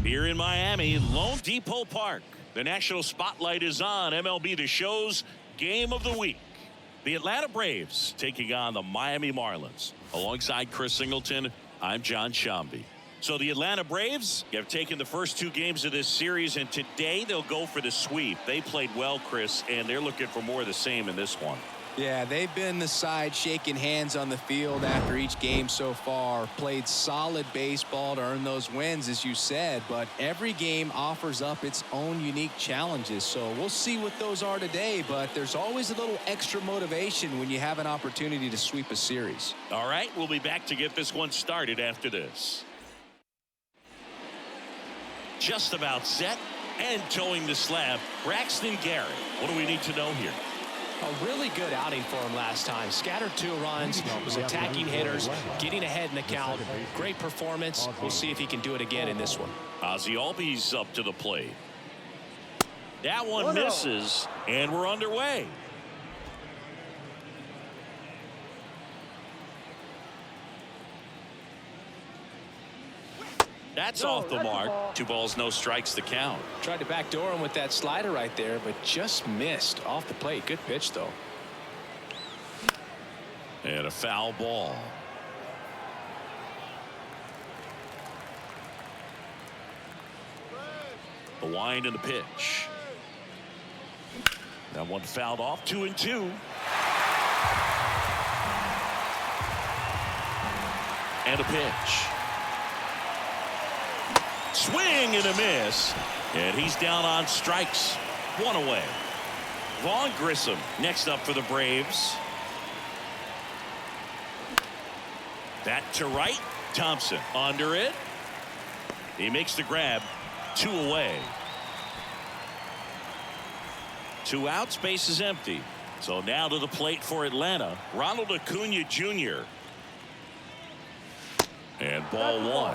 Here in Miami, Lone Depot Park. The national spotlight is on MLB The Show's Game of the Week. The Atlanta Braves taking on the Miami Marlins. Alongside Chris Singleton, I'm John Shambi. So the Atlanta Braves have taken the first two games of this series, and today they'll go for the sweep. They played well, Chris, and they're looking for more of the same in this one. Yeah, they've been the side shaking hands on the field after each game so far. Played solid baseball to earn those wins, as you said, but every game offers up its own unique challenges. So we'll see what those are today, but there's always a little extra motivation when you have an opportunity to sweep a series. All right, we'll be back to get this one started after this. Just about set and towing the slab, Braxton Garrett. What do we need to know here? A really good outing for him last time. Scattered 2 runs, was attacking hitters, getting ahead in the count. Great performance. We'll see if he can do it again in this one. Ozzie Albies up to the plate. That one misses, and we're underway. That's off the mark. 2 balls, no strikes, the count. Tried to backdoor him with that slider right there, but just missed off the plate. Good pitch, though. And a foul ball. The wind and the pitch. That one fouled off. 2-2. And a pitch. Swing and a miss, and he's down on strikes. 1 away. Vaughn Grissom next up for the Braves. That to right. Thompson under it. He makes the grab. 2 away. 2 outs, base is empty. So now to the plate for Atlanta, Ronald Acuna Jr. And ball 1.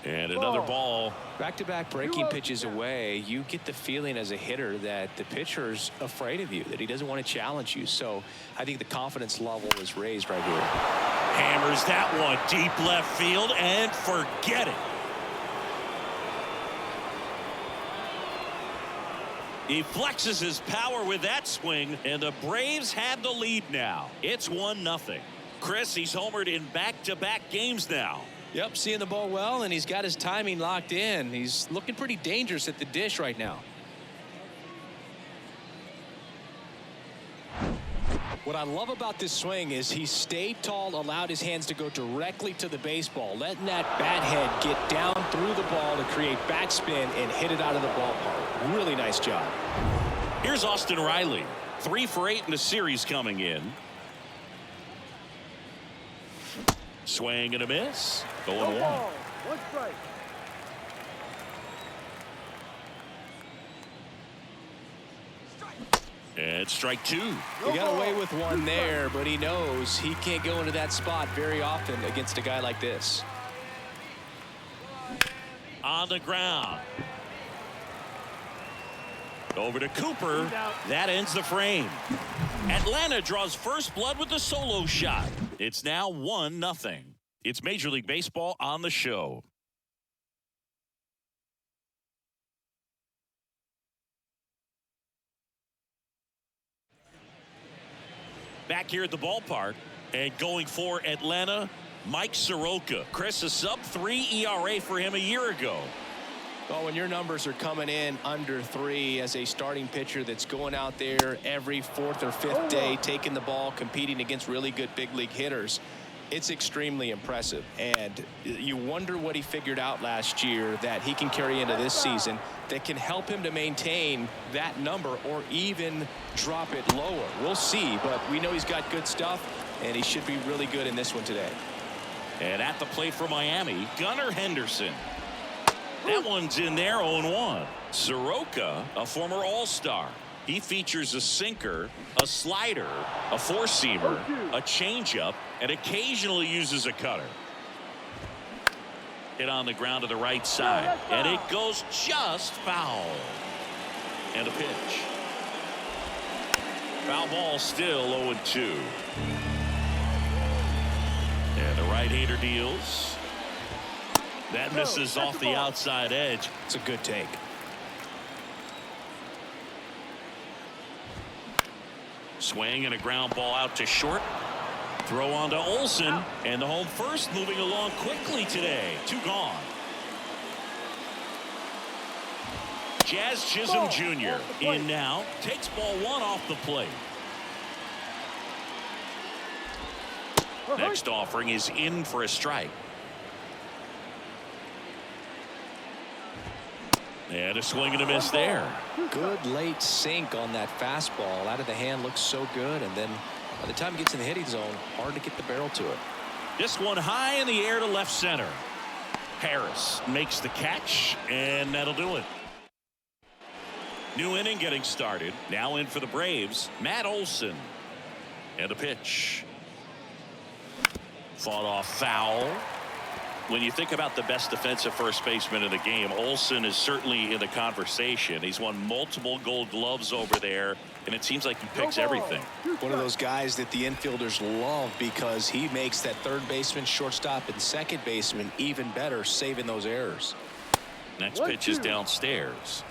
And another ball. Back-to-back breaking pitches away. You get the feeling as a hitter that the pitcher's afraid of you, that he doesn't want to challenge you. So I think the confidence level is raised right here. Hammers that one deep left field and forget it. He flexes his power with that swing, and the Braves have the lead now. It's 1-0. Chris, he's homered in back-to-back games now. Yep, seeing the ball well, and he's got his timing locked in. He's looking pretty dangerous at the dish right now. What I love about this swing is he stayed tall, allowed his hands to go directly to the baseball, letting that bat head get down through the ball to create backspin and hit it out of the ballpark. Really nice job. Here's Austin Riley. 3 for 8 in the series coming in. Swing and a miss. Going 1. 1 strike. And strike 2. He got away with 1 there, but he knows he can't go into that spot very often against a guy like this. On the ground. Over to Cooper. That ends the frame. Atlanta draws first blood with the solo shot. It's now 1-0. It's Major League Baseball on the show. Back here at the ballpark, and going for Atlanta, Mike Soroka. Chris, a sub-3 ERA for him a year ago. Well, when your numbers are coming in under 3 as a starting pitcher that's going out there every 4th or 5th day, taking the ball, competing against really good big league hitters, it's extremely impressive. And you wonder what he figured out last year that he can carry into this season that can help him to maintain that number or even drop it lower. We'll see, but we know he's got good stuff, and he should be really good in this one today. And at the plate for Miami, Gunnar Henderson. That one's in there, 0-1. Soroka, a former All-Star. He features a sinker, a slider, a four-seamer, a changeup, and occasionally uses a cutter. Hit on the ground to the right side, and it goes just foul. And a pitch. Foul ball, still 0-2. And the right-hander deals. That misses off the outside edge. It's a good take. Swing and a ground ball out to short. Throw on to Olsen, and the home first moving along quickly today. 2 gone. Jazz Chisholm Jr. in now. Takes ball 1 off the plate. Next offering is in for a strike. And a swing and a miss there. Good late sink on that fastball. Out of the hand, looks so good, and then by the time it gets in the hitting zone, hard to get the barrel to it. This one high in the air to left center. Harris makes the catch, and that'll do it. New inning getting started. Now in for the Braves, Matt Olson. And a pitch. Fought off foul. When you think about the best defensive first baseman in the game, Olsen is certainly in the conversation. He's won multiple Gold Gloves over there, and it seems like he picks everything. One of those guys that the infielders love because he makes that third baseman, shortstop, and second baseman even better, saving those errors. Next pitch is downstairs.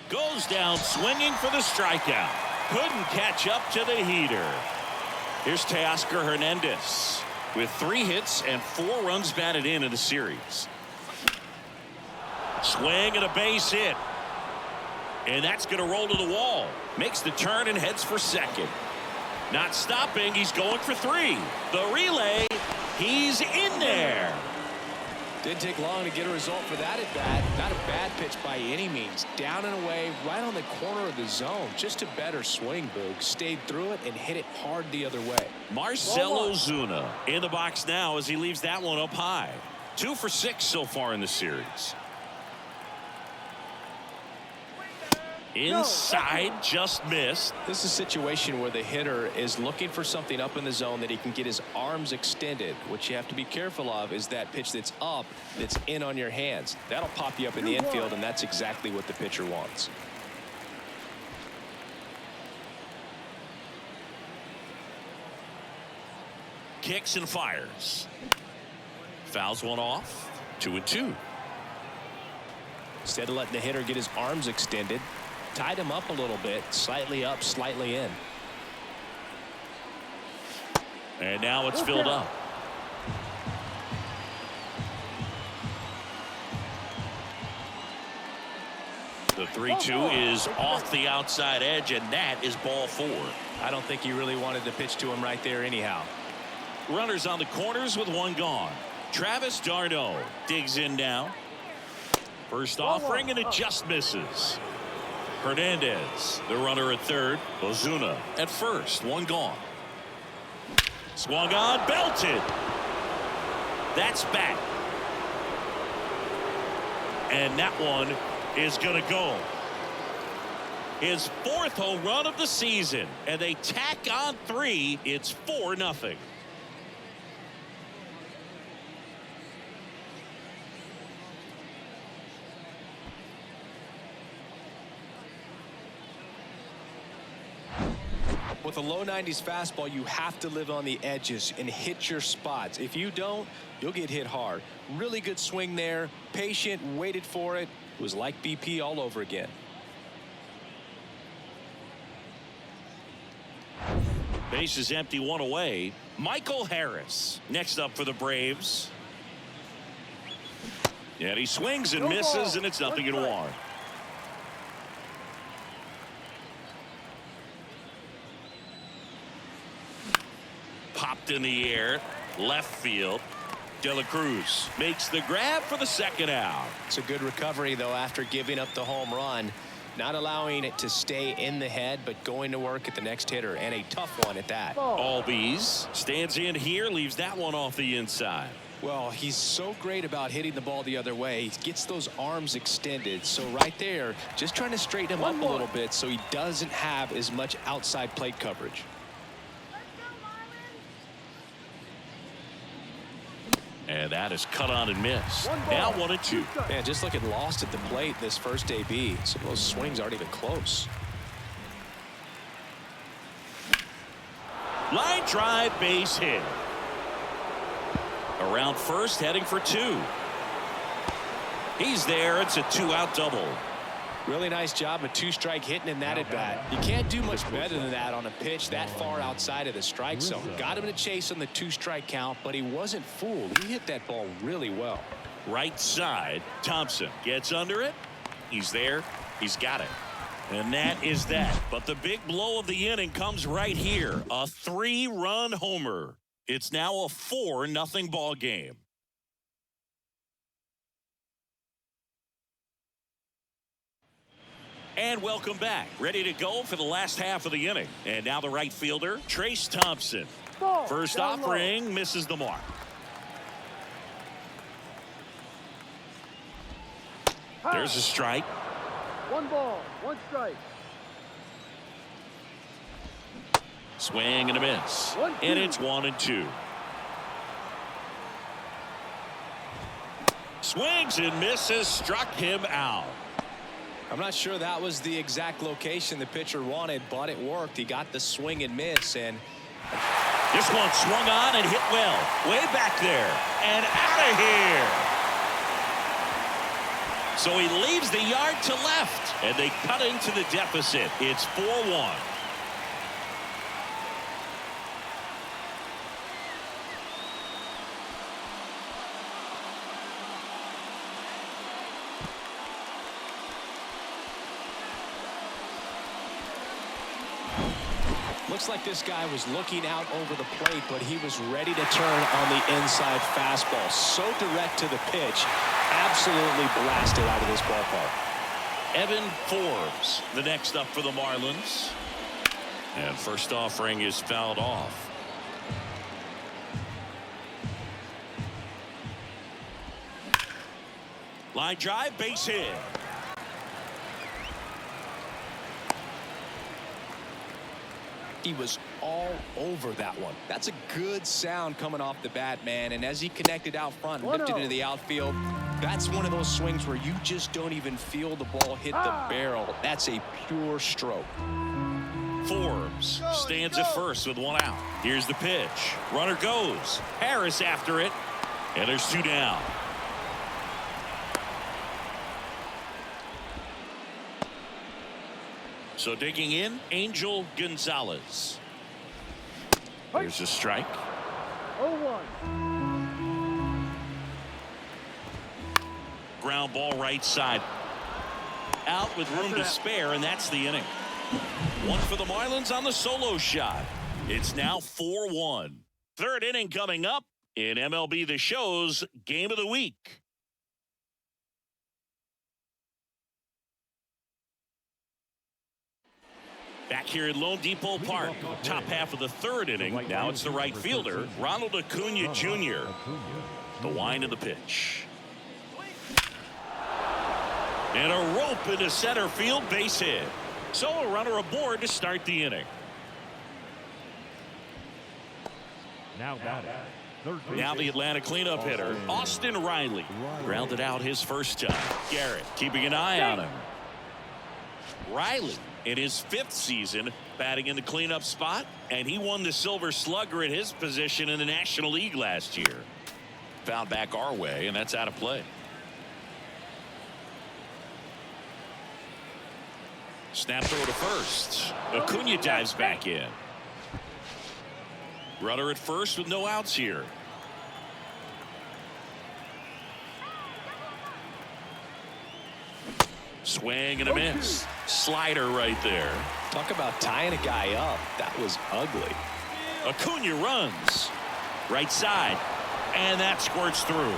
Goes down swinging for the strikeout. Couldn't catch up to the heater. Here's Teoscar Hernandez with 3 hits and 4 runs batted in the series. Swing and a base hit. And that's going to roll to the wall. Makes the turn and heads for second. Not stopping. He's going for 3. The relay. He's in there. Didn't take long to get a result for that at bat. Not a bad pitch by any means. Down and away, right on the corner of the zone. Just a better swing, Boog. Stayed through it and hit it hard the other way. Marcell Ozuna in the box now as he leaves that one up high. 2 for 6 so far in the series. Inside, just missed. This is a situation where the hitter is looking for something up in the zone that he can get his arms extended. What you have to be careful of is that pitch that's up, that's in on your hands. That'll pop you up in the infield, and that's exactly what the pitcher wants. Kicks and fires. Fouls one off. 2-2. Instead of letting the hitter get his arms extended, tied him up a little bit, slightly up, slightly in. And now it's filled up. The 3-2 is off the outside edge, and that is ball 4. I don't think he really wanted to pitch to him right there anyhow. Runners on the corners with 1 gone. Travis d'Arnaud digs in now. First offering, and it just misses. Hernandez, the runner at third. Ozuna at first. 1 gone. Swung on, belted. That's back. And that one is going to go. His 4th home run of the season. And they tack on 3. It's 4-0. With a low 90s fastball, you have to live on the edges and hit your spots. If you don't, you'll get hit hard. Really good swing there. Patient, waited for it. It was like BP all over again. Base is empty, 1 away. Michael Harris next up for the Braves. And he swings and misses, and it's 0-1. Popped in the air, left field. De La Cruz makes the grab for the 2nd out. It's a good recovery, though, after giving up the home run. Not allowing it to stay in the head, but going to work at the next hitter, and a tough one at that. Albies stands in here, leaves that one off the inside. Well, he's so great about hitting the ball the other way. He gets those arms extended. So right there, just trying to straighten him up a little bit so he doesn't have as much outside plate coverage. And And that is cut on and missed. Now 1-2. Man, just looking lost at the plate this first AB. Some of those swings aren't even close. Line drive, base hit. Around first, heading for 2. He's there. It's a 2-out double. Really nice job of 2-strike hitting in that at bat. You can't do much better than that on a pitch that far outside of the strike zone. Got him to chase on the 2-strike count, but he wasn't fooled. He hit that ball really well. Right side, Thompson gets under it. He's there. He's got it. And that is that. But the big blow of the inning comes right here. A 3-run homer. It's now a 4-0 ball game. And welcome back. Ready to go for the last half of the inning. And now the right fielder, Trace Thompson. First offering misses the mark. There's a strike. 1 ball, 1 strike. Swing and a miss. And it's 1-2. Swings and misses, struck him out. I'm not sure that was the exact location the pitcher wanted, but it worked. He got the swing and miss, and this one swung on and hit well. Way back there and out of here. So he leaves the yard to left, and they cut into the deficit. It's 4-1. looks like this guy was looking out over the plate, but he was ready to turn on the inside fastball. So direct to the pitch. Absolutely blasted out of this ballpark. Evan Forbes, the next up for the Marlins. And first offering is fouled off. Line drive, base hit. He was all over that one. That's a good sound coming off the bat, man. And as he connected out front and lifted into the outfield, that's one of those swings where you just don't even feel the ball hit the barrel. That's a pure stroke. Forbes stands at first with one out. Here's the pitch. Runner goes. Harris after it. And there's two down. So digging in, Angel Gonzalez. There's a strike. 0-1. Ground ball right side. Out with room to spare, and that's the inning. One for the Marlins on the solo shot. It's now 4-1. Third inning coming up in MLB The Show's Game of the Week. Back here at Lone Depot Park, top half of the third inning. Now it's the right fielder, Ronald Acuna Jr. The wind of the pitch. And a rope into center field, base hit. So a runner aboard to start the inning. Now the Atlanta cleanup hitter, Austin Riley. Grounded out his first time. Garrett keeping an eye on him. Riley in his fifth season batting in the cleanup spot, and he won the Silver Slugger at his position in the National League last year. Fouled back our way, and that's out of play. Snap throw to first. Acuna dives back in. Runner at first with no outs here. Swing and a miss. Slider right there. Talk about tying a guy up. That was ugly. Acuna runs. Right side. And that squirts through.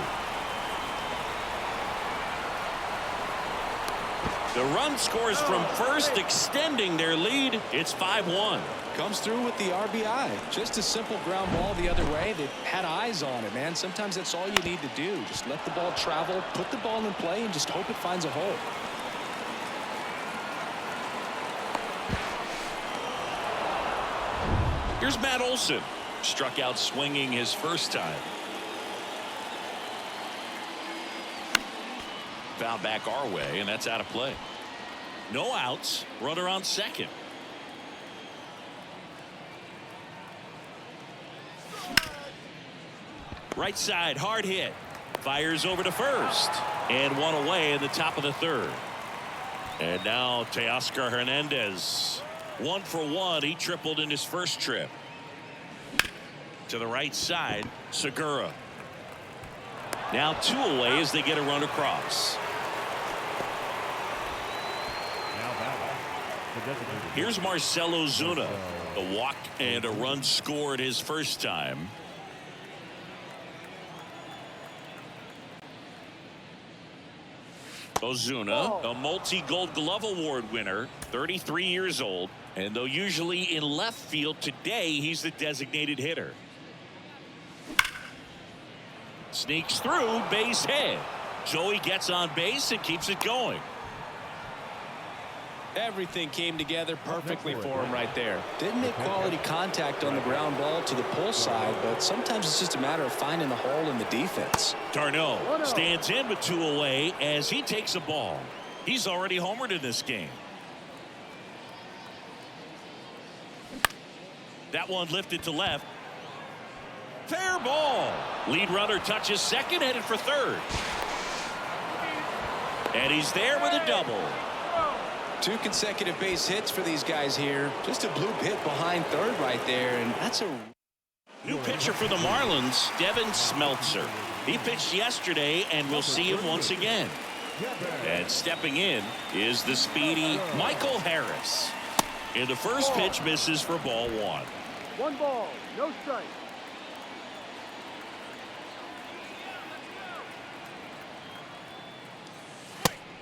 The run scores from first, extending their lead. It's 5-1. Comes through with the RBI. Just a simple ground ball the other way. They had eyes on it, man. Sometimes that's all you need to do. Just let the ball travel, put the ball in play, and just hope it finds a hole. Here's Matt Olson. Struck out swinging his first time. fouled back our way, and that's out of play. No outs. Runner on second. Right side, hard hit. Fires over to first. And one away in the top of the third. And now Teoscar Hernandez. 1 for 1. He tripled in his first trip. To the right side, Segura. Now 2 away as they get a run across. Here's Marcell Ozuna. A walk and a run scored his first time. Ozuna, a multi-Gold Glove Award winner, 33 years old, and though usually in left field, today he's the designated hitter. Sneaks through, base hit. Joey gets on base and keeps it going. Everything came together perfectly for him right there. Didn't make quality contact on the ground ball to the pull side, but sometimes it's just a matter of finding the hole in the defense. Darno stands in with 2 away as he takes a ball. He's already homered in this game. That one lifted to left. Fair ball. Lead runner touches second, headed for third. And he's there with a double. 2 consecutive base hits for these guys here. Just a bloop hit behind third right there, and that's a new pitcher for the Marlins, Devin Smeltzer. He pitched yesterday, and we'll see him once again. And stepping in is the speedy Michael Harris. And the first pitch misses for ball 1. 1 ball, no strike.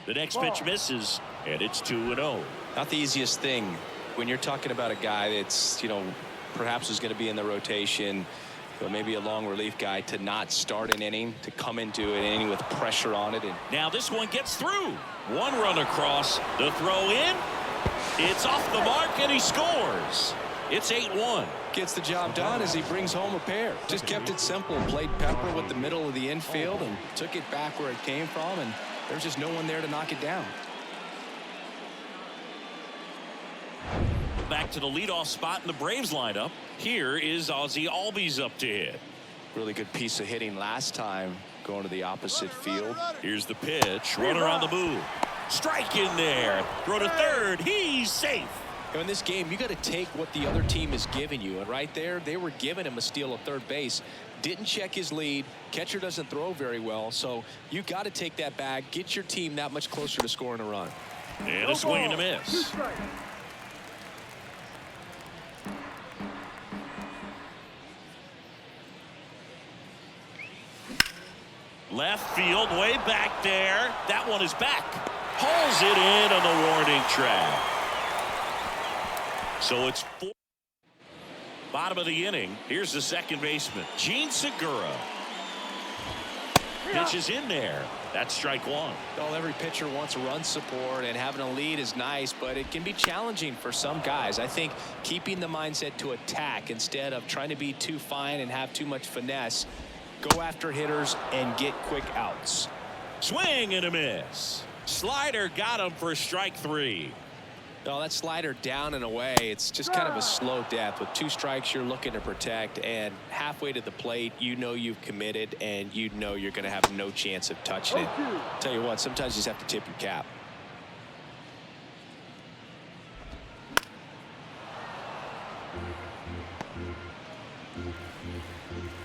The next pitch misses, and it's 2-0. not the easiest thing when you're talking about a guy that's, you know, perhaps is going to be in the rotation, but maybe a long relief guy, to not start an inning, to come into an inning with pressure on it. And now this one gets through. 1 run across. The throw in. It's off the mark, and he scores. It's 8-1. Gets the job done as he brings home a pair. Just kept it simple. Played pepper with the middle of the infield and took it back where it came from, and there's just no one there to knock it down. Back to the leadoff spot in the Braves lineup. Here is Ozzie Albies up to hit. Really good piece of hitting last time, going to the opposite field. Here's the pitch. Runner on the move. Strike in there. Throw to third. He's safe. In this game, you got to take what the other team is giving you, and right there they were giving him a steal at third base. Didn't check his lead. Catcher doesn't throw very well, so you got to take that bag, get your team that much closer to scoring a run. And a swing and a miss. Left field, way back there. That one is back. Hauls it in on the warning track. So it's 4. Bottom of the inning. Here's the second baseman, Gene Segura. Pitches in there. That's strike 1. Well, every pitcher wants run support, and having a lead is nice, but it can be challenging for some guys. I think keeping the mindset to attack instead of trying to be too fine and have too much finesse. Go after hitters and get quick outs. Swing and a miss. Slider got him for strike 3. No, that slider down and away. It's just kind of a slow death. With 2 strikes, you're looking to protect, and halfway to the plate, you know you've committed, and you know you're going to have no chance of touching it. Tell you what, sometimes you just have to tip your cap.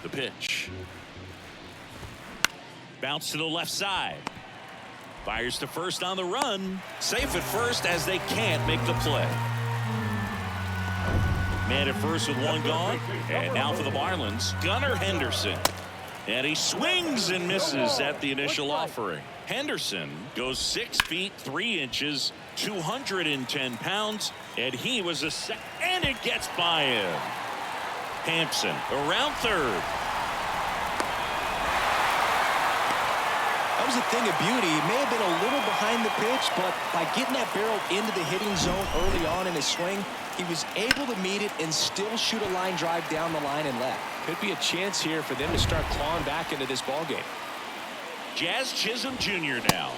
The pitch. Bounce to the left side. Fires to first on the run. Safe at first as they can't make the play. Man at first with 1 gone. And now for the Marlins, Gunnar Henderson. And he swings and misses at the initial offering. Henderson goes 6 feet 3 inches, 210 pounds, and he was a second. And it gets by him. Hampson around third. That was a thing of beauty. He may have been a little behind the pitch, but by getting that barrel into the hitting zone early on in his swing, he was able to meet it and still shoot a line drive down the line and left. Could be a chance here for them to start clawing back into this ball game. Jazz Chisholm Jr. now.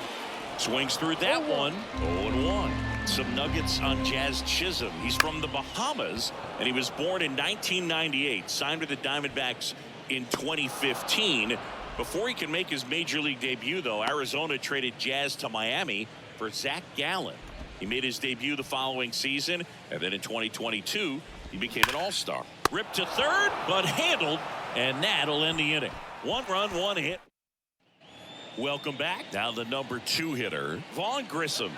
Swings through that one. 0-1. Some nuggets on Jazz Chisholm. He's from the Bahamas, and he was born in 1998. Signed with the Diamondbacks in 2015. Before he can make his major league debut, though, Arizona traded Jazz to Miami for Zach Gallen. He made his debut the following season, and then in 2022, he became an all-star. Ripped to third, but handled, and that'll end the inning. 1 run, 1 hit. Welcome back. Now the number 2 hitter, Vaughn Grissom.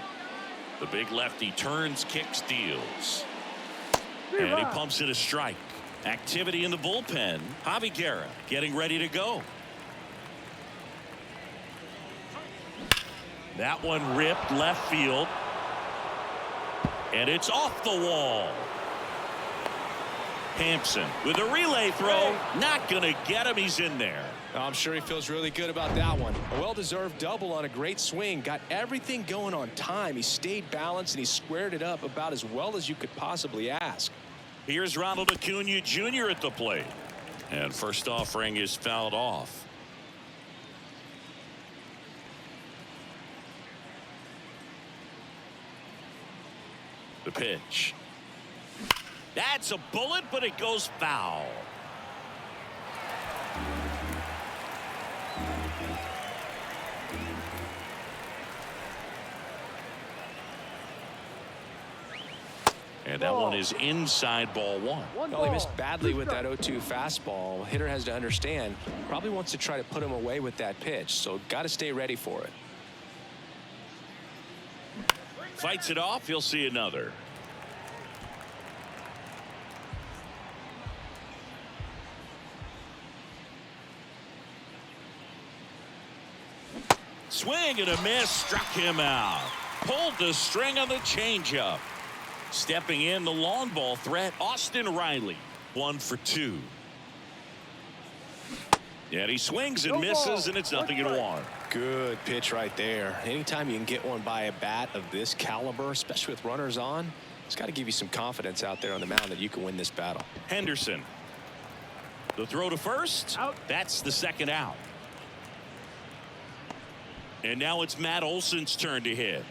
The big lefty turns, kicks, deals. And he pumps in a strike. Activity in the bullpen. Javi Guerra getting ready to go. That one ripped left field. And it's off the wall. Hampson with a relay throw. Not going to get him. He's in there. I'm sure he feels really good about that one. A well-deserved double on a great swing. Got everything going on time. He stayed balanced and he squared it up about as well as you could possibly ask. Here's Ronald Acuna Jr. at the plate. And first offering is fouled off. The pitch. That's a bullet, but it goes foul. And that one is inside ball 1. Well, he missed badly with that 0-2 fastball. Hitter has to understand, probably wants to try to put him away with that pitch, so got to stay ready for it. Fights it off. He'll see another. Swing and a miss. Struck him out. Pulled the string on the changeup. Stepping in, the long ball threat, Austin Riley. 1 for 2. And he swings and misses, and it's 0-1. Good pitch right there. Anytime you can get one by a bat of this caliber, especially with runners on, it's got to give you some confidence out there on the mound that you can win this battle. Henderson. The throw to first. Out. That's the second out. And now it's Matt Olson's turn to hit.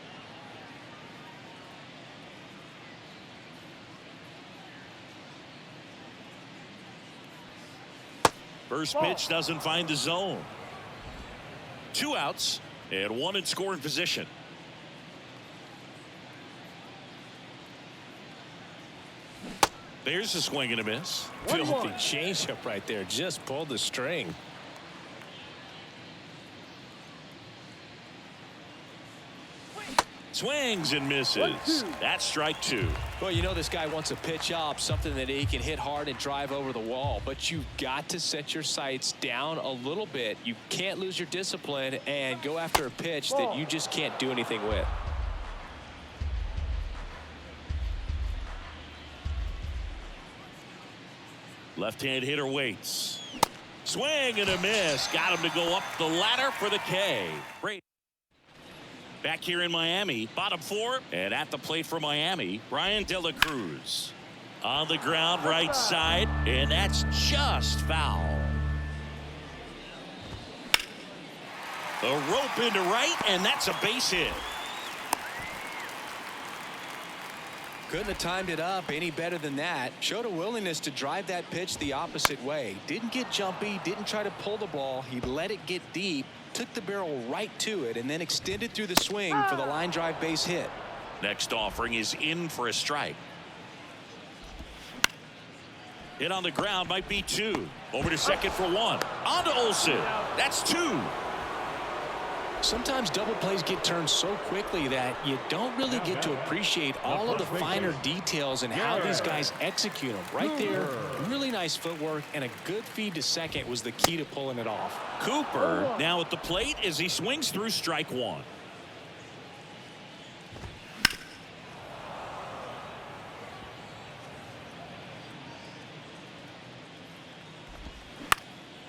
First pitch doesn't find the zone. 2 outs and 1 in scoring position. There's a swing and a miss. Filthy changeup right there. Just pulled the string. Swings and misses. That's strike 2. Well, you know this guy wants a pitch up, something that he can hit hard and drive over the wall. But you've got to set your sights down a little bit. You can't lose your discipline and go after a pitch that you just can't do anything with. Left-hand hitter waits. Swing and a miss. Got him to go up the ladder for the K. Great. Back here in Miami, bottom 4, and at the plate for Miami, Bryan De La Cruz. On the ground, right side, and that's just foul. The rope into right, and that's a base hit. Couldn't have timed it up any better than that. Showed a willingness to drive that pitch the opposite way. Didn't get jumpy, didn't try to pull the ball. He let it get deep, took the barrel right to it, and then extended through the swing for the line drive base hit. Next offering is in for a strike. Hit on the ground, might be 2. Over to second for 1. On to Olson. That's 2. Sometimes double plays get turned so quickly that you don't really get to appreciate all of the finer details and how these guys execute them. Right there, really nice footwork, and a good feed to second was the key to pulling it off. Cooper now at the plate as he swings through strike 1.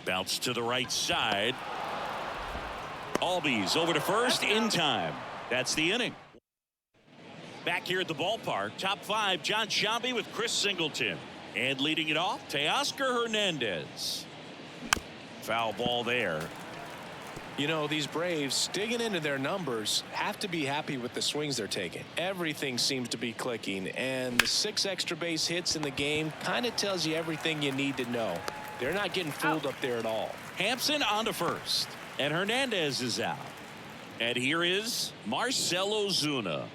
Bounce to the right side. Albies over to first in time. That's the inning. Back here at the ballpark, top 5, John Sciambi with Chris Singleton. And leading it off, Teoscar Hernandez. Foul ball there. You know, these Braves, digging into their numbers, have to be happy with the swings they're taking. Everything seems to be clicking, and the 6 extra base hits in the game kind of tells you everything you need to know. They're not getting fooled up there at all. Hampson on to first, and Hernandez is out. And here is Marcell Ozuna.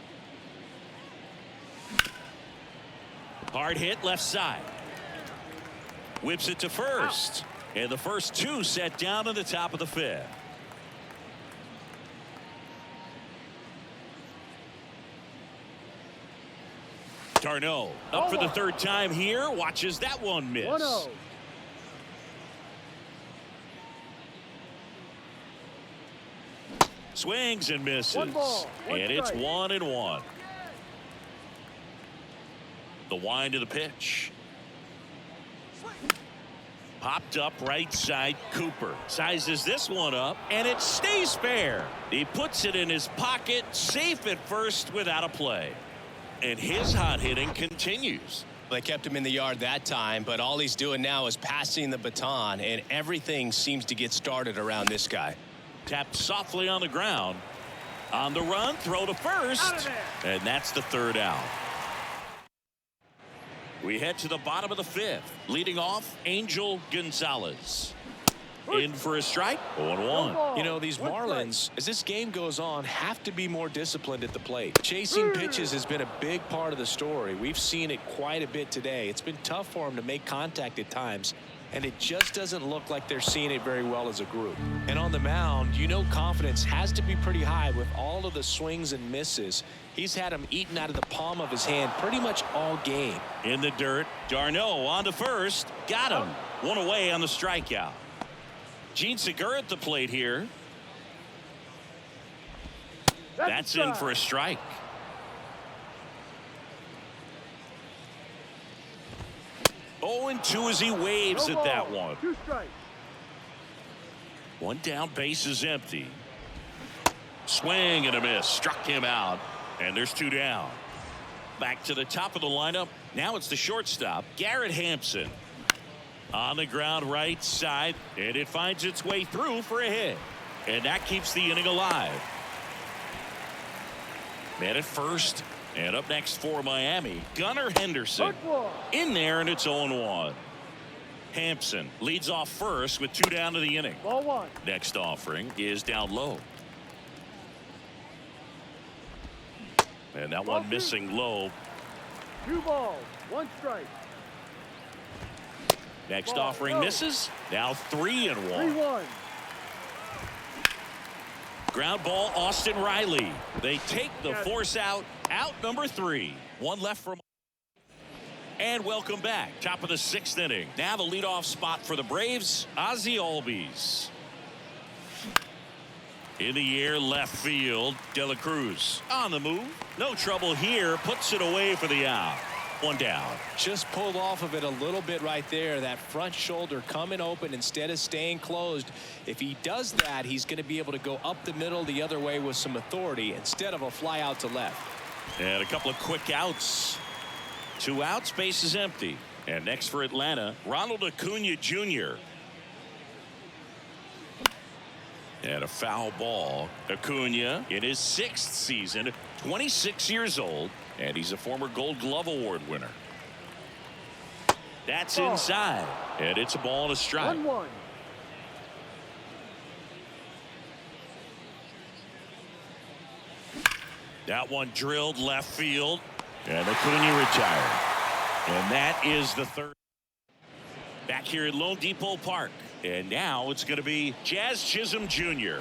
Hard hit left side. Whips it to first. And the first 2 set down in the top of the 5th. Darno up for the 3rd time here. Watches that one miss. 1-0. Swings and misses. 1 ball, 1 and it's strike. 1-1. The wind of the pitch. Popped up right side. Cooper sizes this one up, and it stays fair. He puts it in his pocket, safe at first without a play. And his hot hitting continues. They kept him in the yard that time, but all he's doing now is passing the baton, and everything seems to get started around this guy. Tapped softly on the ground. On the run, throw to first. And that's the 3rd out. We head to the bottom of the 5th. Leading off, Angel Gonzalez. In for a strike. 0-1. You know, these Marlins, as this game goes on, have to be more disciplined at the plate. Chasing pitches has been a big part of the story. We've seen it quite a bit today. It's been tough for them to make contact at times, and it just doesn't look like they're seeing it very well as a group. And on the mound, you know, confidence has to be pretty high with all of the swings and misses. He's had them eaten out of the palm of his hand pretty much all game. In the dirt, Darno on to first. Got him. 1 away on the strikeout. Gene Segura at the plate here. That's in for a strike. Oh, and 2 as he waves at that one. 2 strikes. 1 down, base is empty. Swing and a miss. Struck him out. And there's 2 down. Back to the top of the lineup. Now it's the shortstop, Garrett Hampson. On the ground right side, and it finds its way through for a hit. And that keeps the inning alive. Man at first, and up next for Miami, Gunnar Henderson. In there, and it's 0-1. Hampson leads off first with 2 down to the inning. Ball 1. Next offering is down low. And that one missing low. 2 balls, 1 strike. Next offering misses. Now 3-1. 3-1. Ground ball, Austin Riley. They take the force out. Out number 3. 1 left from. And welcome back. Top of the 6th inning. Now the leadoff spot for the Braves, Ozzie Albies. In the air, left field, De La Cruz on the move. No trouble here. Puts it away for the out. 1 down. Just pulled off of it a little bit right there. That front shoulder coming open instead of staying closed. If he does that, he's going to be able to go up the middle the other way with some authority instead of a fly out to left. And a couple of quick outs. 2 outs, base is empty. And next for Atlanta, Ronald Acuna Jr. And a foul ball. Acuna in his 6th season, 26 years old, and he's a former Gold Glove Award winner. That's inside, and it's a ball and a strike. 1-1. That one drilled left field, and Acuna retired. And that is the 3rd. Back here at Lone Depot Park. And now it's going to be Jazz Chisholm Jr.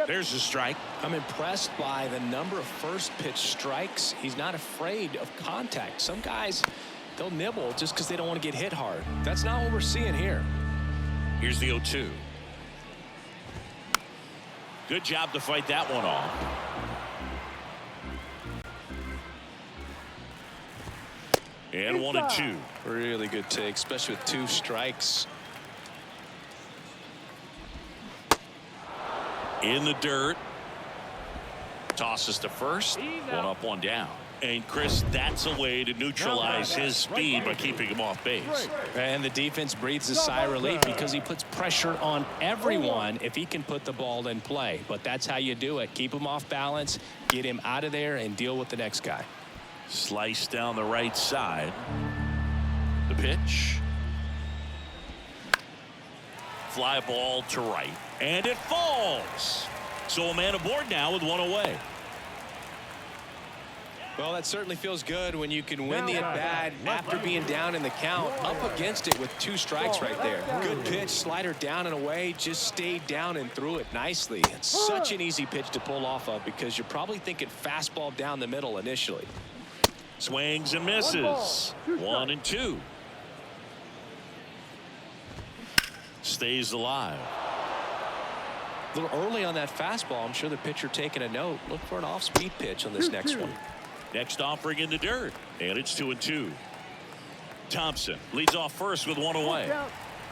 There's a strike. I'm impressed by the number of first pitch strikes. He's not afraid of contact. Some guys, they'll nibble just because they don't want to get hit hard. That's not what we're seeing here. Here's the 0-2. Good job to fight that one off. And 1-2. Really good take, especially with 2 strikes. In the dirt. Tosses to first. 1 up, 1 down. And Chris, that's a way to neutralize his speed by keeping him off base. And the defense breathes a sigh of relief because he puts pressure on everyone if he can put the ball in play. But that's how you do it. Keep him off balance, get him out of there, and deal with the next guy. Slice down the right side. The pitch. Fly ball to right. And it falls. So a man aboard now with one away. Well, that certainly feels good when you can win the at-bat after being down in the count, up against it with 2 strikes right there. Good pitch, slider down and away, just stayed down and threw it nicely. It's such an easy pitch to pull off of because you're probably thinking fastball down the middle initially. Swings and misses. 1-2. Stays alive. A little early on that fastball. I'm sure the pitcher taking a note. Look for an off-speed pitch on this next one. Next offering in the dirt, and it's 2-2. Thompson leads off first with one away.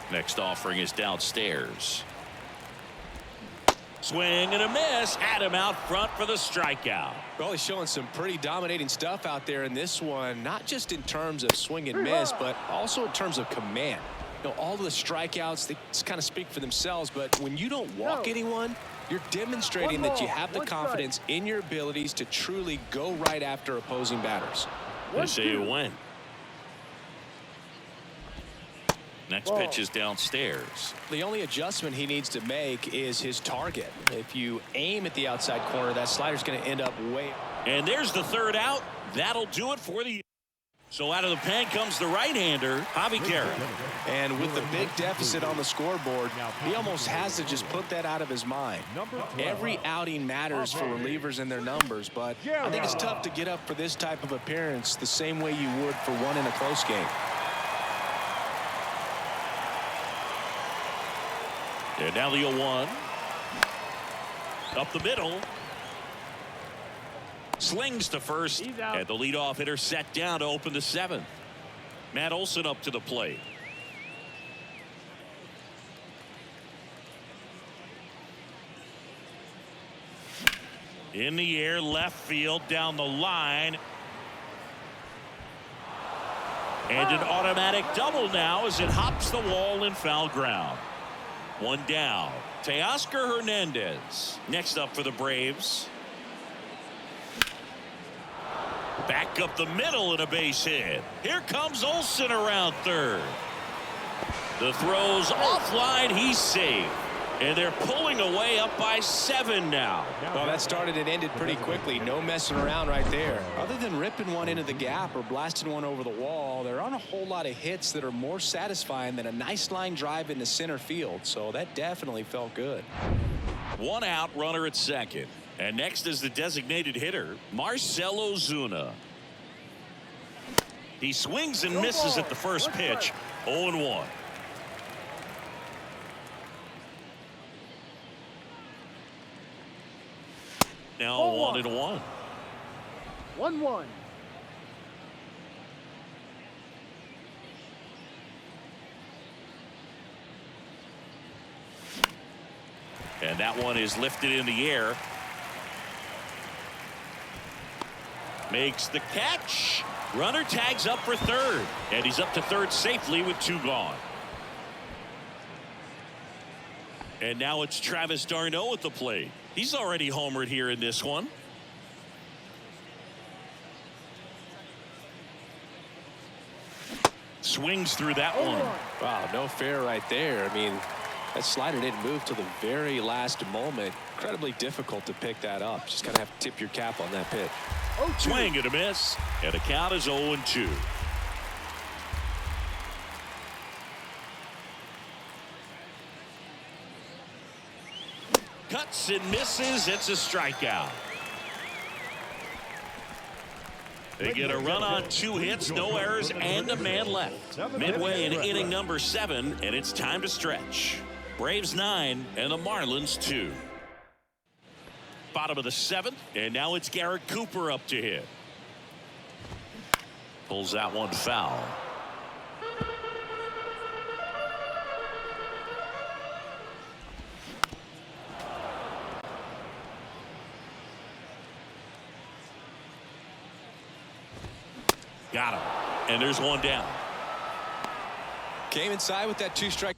Next offering is downstairs. Swing and a miss. Adam out front for the strikeout. Well, he's showing some pretty dominating stuff out there in this one, not just in terms of swing and miss, but also in terms of command. You know, all of the strikeouts, they just kind of speak for themselves, but when you don't walk anyone, you're demonstrating that you have the confidence in your abilities to truly go right after opposing batters. They say you win. Next pitch is downstairs. The only adjustment he needs to make is his target. If you aim at the outside corner, that slider's going to end up way. And there's the third out. That'll do it for the. So out of the pen comes the right-hander, Javier. And with the big deficit on the scoreboard, he almost has to just put that out of his mind. Every outing matters for relievers and their numbers, but I think it's tough to get up for this type of appearance the same way you would for one in a close game. And now the 0-1. Up the middle. Slings to first, and the leadoff hitter set down to open the 7th. Matt Olson up to the plate. In the air, left field, down the line. And an automatic double now as it hops the wall in foul ground. One down. Teoscar Hernandez next up for the Braves. Back up the middle and a base hit. Here comes Olson around third. The throw's offline. He's safe. And they're pulling away up by 7 now. Well, that started and ended pretty quickly. No messing around right there. Other than ripping one into the gap or blasting one over the wall, there aren't a whole lot of hits that are more satisfying than a nice line drive into center field. So that definitely felt good. One out, runner at second. And next is the designated hitter, Marcell Ozuna. He swings and misses at the first pitch. 0-1. Now 1-1. 1-1. And that one is lifted in the air. Makes the catch. Runner tags up for third. And he's up to third safely with 2 gone. And now it's Travis d'Arnaud at the plate. He's already homered here in this one. Swings through that one. Wow, no fair right there. I mean, that slider didn't move till the very last moment. Incredibly difficult to pick that up. Just kind of have to tip your cap on that pitch. Swing and a miss. And the count is 0-2. Cuts and misses. It's a strikeout. They get a run on 2 hits, no errors, and a man left. Midway in inning number 7, and it's time to stretch. Braves 9 and the Marlins 2. Bottom of the 7th, and now it's Garrett Cooper up to hit. Pulls that one foul. Got him. And there's one down. Came inside with that 2-strike.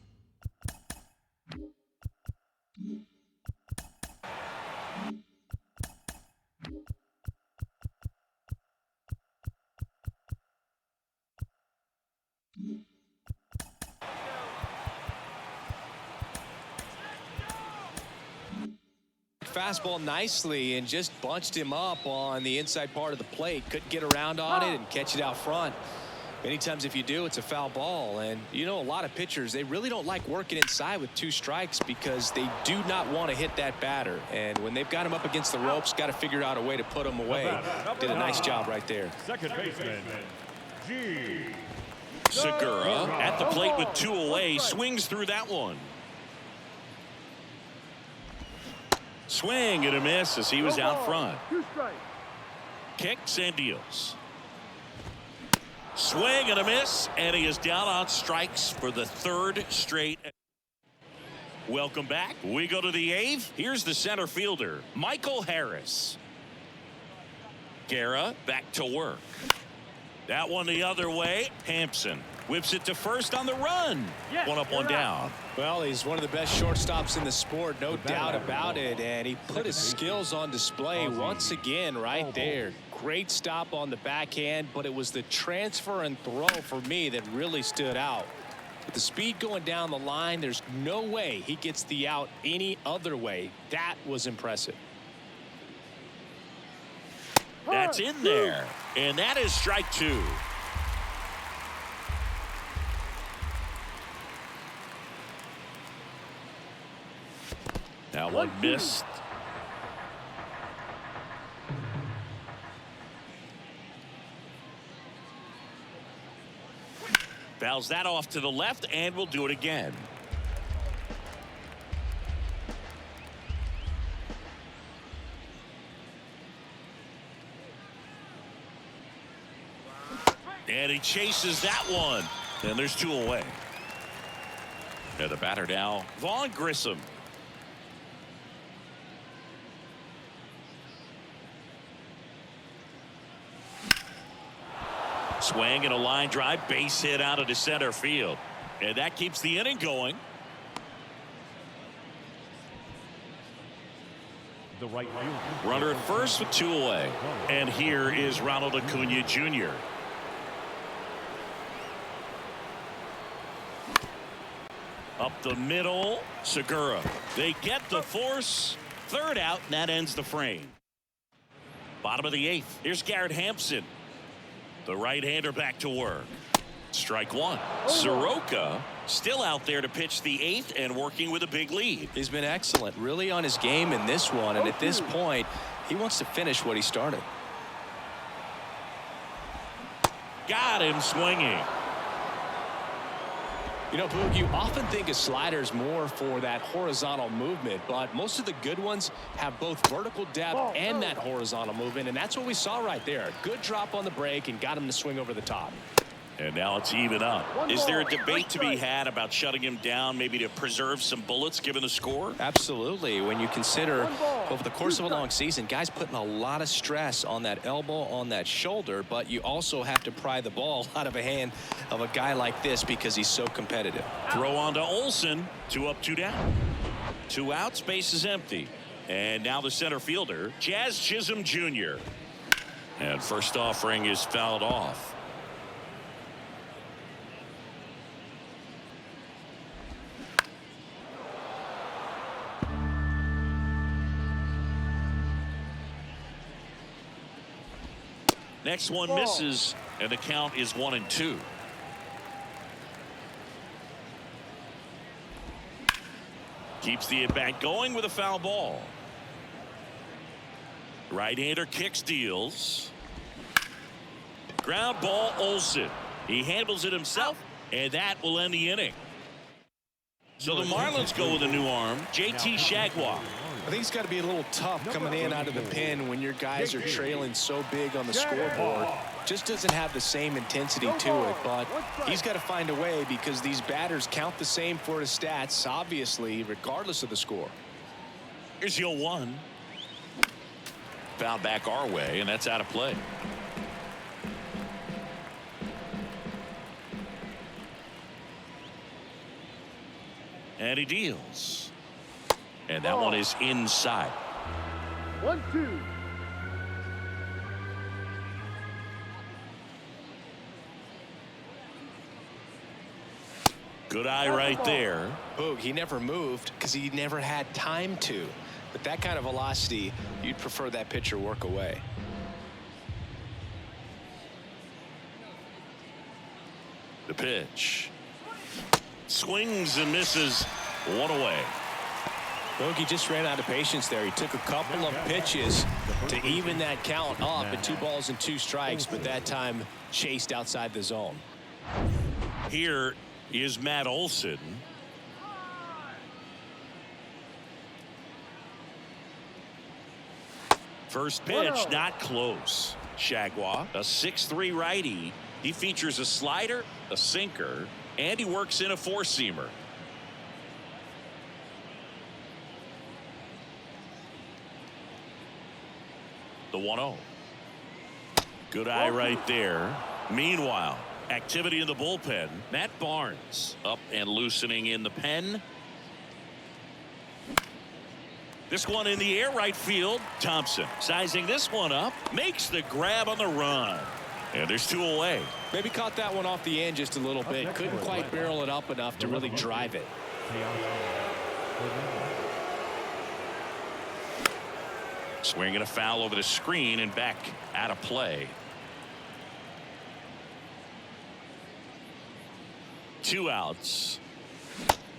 Fastball nicely and just bunched him up on the inside part of the plate. Couldn't get around on it and catch it out front. Many times if you do, it's a foul ball. And you know, a lot of pitchers, they really don't like working inside with 2 strikes because they do not want to hit that batter. And when they've got him up against the ropes, got to figure out a way to put him away. Did a nice job right there. Second baseman, G. Segura at the plate with 2 away, swings through that one. Swing and a miss as he was out front. 2 strikes. Kicks and deals. Swing and a miss, and he is down on strikes for the 3rd straight. Welcome back. We go to the 8th. Here's the center fielder, Michael Harris. Guerra back to work. That one the other way. Hampson whips it to first on the run. One up, one down. Well, he's one of the best shortstops in the sport, no doubt about it. And he put his skills on display once again right there. Great stop on the backhand, but it was the transfer and throw for me that really stood out. With the speed going down the line, there's no way he gets the out any other way. That was impressive. That's in there, and that is strike 2. That one missed. Fouls that off to the left, and we'll do it again. And he chases that one. And there's 2 away. And the batter now, Vaughn Grissom. Swing and a line drive, base hit out of the center field. And that keeps the inning going. The right field. Runner at first with 2 away. And here is Ronald Acuna Jr. Up the middle, Segura. They get the force. 3rd out, and that ends the frame. Bottom of the 8th. Here's Garrett Hampson. The right-hander back to work. Strike 1. Soroka still out there to pitch the 8th and working with a big lead. He's been excellent, really on his game in this one. And at this point, he wants to finish what he started. Got him swinging. You know, Boog, you often think a slider is more for that horizontal movement, but most of the good ones have both vertical depth and that horizontal movement, and that's what we saw right there. Good drop on the break and got him to swing over the top. And now it's even up. Is there a debate to be had about shutting him down, maybe to preserve some bullets given the score? Absolutely. When you consider over the course of a long season, guys putting a lot of stress on that elbow, on that shoulder, but you also have to pry the ball out of a hand of a guy like this because he's so competitive. Throw on to Olsen. 2 up, 2 down. 2 outs, base is empty. And now the center fielder, Jazz Chisholm Jr. And first offering is fouled off. Next one misses, and the count is 1-2. Keeps the at-bat going with a foul ball. Right-hander kicks, deals. Ground ball, Olsen. He handles it himself, and that will end the inning. So the Marlins go with a new arm, JT Shagwar. I think it's got to be a little tough coming in out of the pen when your guys are trailing so big on the scoreboard. Just doesn't have the same intensity to it, but he's got to find a way because these batters count the same for his stats, obviously, regardless of the score. Here's 0-1. Foul back our way, and that's out of play. And he deals. And that one is inside. 1-2. Good eye right there. Boog, he never moved because he never had time to. With that kind of velocity, you'd prefer that pitcher work away. The pitch. Swings and misses. One away. Bogey just ran out of patience there. He took a couple of pitches to even that count up at 2 balls and 2 strikes, but that time chased outside the zone. Here is Matt Olson. First pitch, not close. Shagwa, a 6'3" righty. He features a slider, a sinker, and he works in a 4-seamer. The 1-0. Good eye right there. Meanwhile, activity in the bullpen. Matt Barnes up and loosening in the pen. This one in the air right field. Thompson sizing this one up. Makes the grab on the run. And there's 2 away. Maybe caught that one off the end just a little bit. Couldn't quite barrel it up enough to really drive it. Swinging a foul over the screen and back out of play. 2 outs.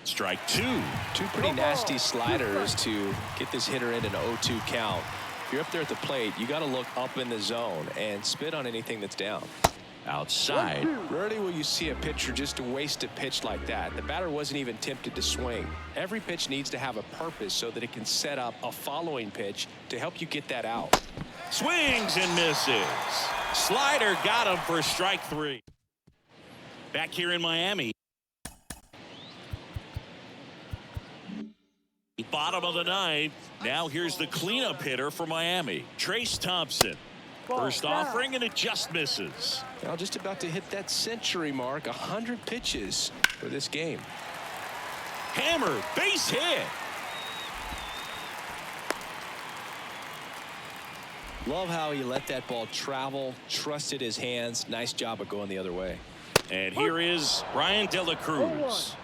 Strike 2. 2 pretty nasty sliders to get this hitter in an 0-2 count. If you're up there at the plate, you got to look up in the zone and spit on anything that's down. Outside. Rarely will you see a pitcher just waste a pitch like that. The batter wasn't even tempted to swing. Every pitch needs to have a purpose so that it can set up a following pitch to help you get that out. Swings and misses. Slider got him for strike 3. Back here in Miami. Bottom of the 9th. Now here's the cleanup hitter for Miami, Trace Thompson. First offering, and it just misses. Now just about to hit that century mark. 100 pitches for this game. Hammered, base hit. Love how he let that ball travel, trusted his hands. Nice job of going the other way. And here is Bryan De La Cruz.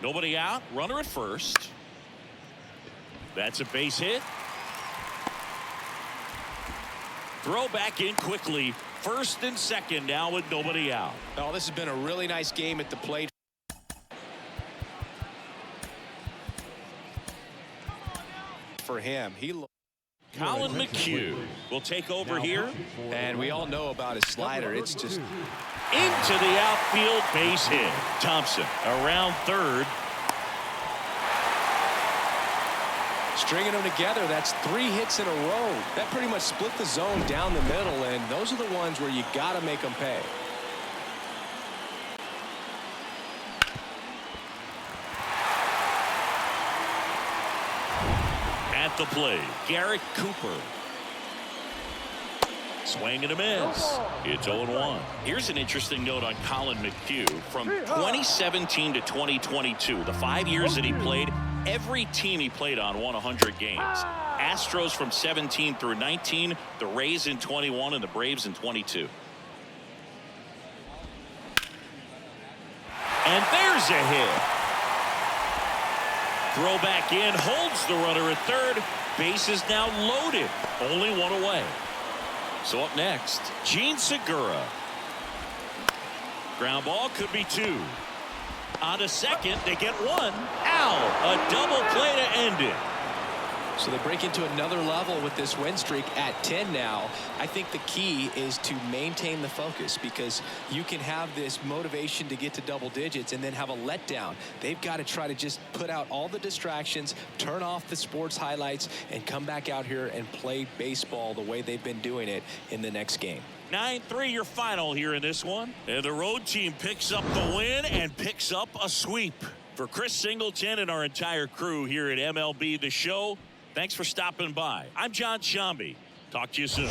Nobody out, runner at first. That's a base hit. Throw back in quickly. First and second now with nobody out. Oh, this has been a really nice game at the plate. For him, Colin McHugh will take over here. And we all know about his slider. It's just into the outfield, base hit. Thompson around third. Stringing them together, that's 3 hits in a row. That pretty much split the zone down the middle, and those are the ones where you got to make them pay. At the plate, Garrett Cooper. Swing and a miss. It's 0-1. Here's an interesting note on Colin McHugh. From 2017 to 2022, the 5 years that he played, every team he played on won 100 games. Astros from 17 through 19, the Rays in 21, and the Braves in 22. And there's a hit. Throw back in, holds the runner at third. Base is now loaded. Only 1 away. So up next, Gene Segura. Ground ball, could be 2. On to second, they get 1. Ow! A double play to end it. So they break into another level with this win streak at 10 now. I think the key is to maintain the focus, because you can have this motivation to get to double digits and then have a letdown. They've got to try to just put out all the distractions, turn off the sports highlights, and come back out here and play baseball the way they've been doing it in the next game. 9-3 your final here in this one. And the road team picks up the win and picks up a sweep. For Chris Singleton and our entire crew here at MLB The Show, thanks for stopping by. I'm John Shambi. Talk to you soon.